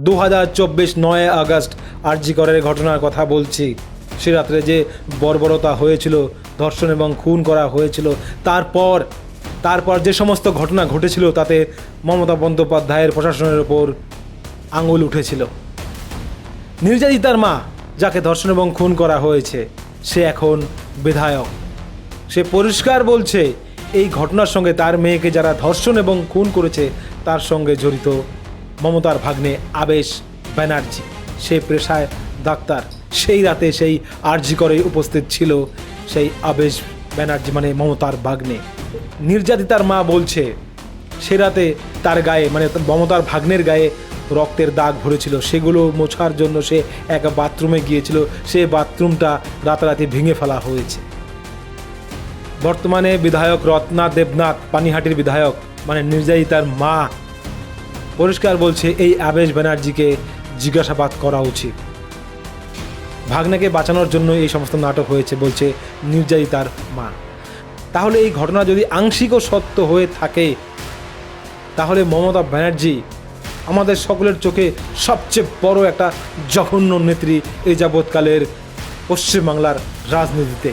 2024 9 August আরজি করের ঘটনার কথা বলছি। সে রাত্রে যে বর্বরতা হয়েছিল, ধর্ষণ এবং খুন করা হয়েছিল, তারপর যে সমস্ত ঘটনা ঘটেছিল তাতে মমতা বন্দ্যোপাধ্যায়ের প্রশাসনের ওপর আঙুল উঠেছিল। নির্যাতিতার মা, যাকে ধর্ষণ এবং খুন করা হয়েছে, সে এখন বিধায়ক। সে পরিষ্কার বলছে এই ঘটনার সঙ্গে তার মেয়েকে যারা ধর্ষণ এবং খুন করেছে তার সঙ্গে জড়িত মমতার ভাগ্নে আবেশ ব্যানার্জি। সে পেশায় ডাক্তার। সেই রাতে সেই আরজি করে উপস্থিত ছিল সেই আবেশ ব্যানার্জি, মানে মমতার ভাগ্নে। নির্যাতিতার মা বলছে সে রাতে তার গায়ে, মানে মমতার ভাগ্নের গায়ে রক্তের দাগ ভরেছিল। সেগুলো মোছার জন্য সে এক বাথরুমে গিয়েছিল। সে বাথরুমটা রাতারাতি ভেঙে ফেলা হয়েছে। বর্তমানে বিধায়ক রত্না দেবনাথ, পানিহাটির বিধায়ক, মানে নির্যাতিতার মা, পরিষ্কার বলছে এই আবেশ ব্যানার্জিকে জিজ্ঞাসাবাদ করা উচিত। ভাগ্নেকে বাঁচানোর জন্য এই সমস্ত নাটক হয়েছে বলছে নির্যাতিতার মা। তাহলে এই ঘটনা যদি আংশিকও সত্য হয়ে থাকে, তাহলে মমতা ব্যানার্জি আমাদের সকলের চোখে সবচেয়ে বড় একটা জঘন্য নেত্রী এই যাবৎকালের পশ্চিমবাংলার রাজনীতিতে।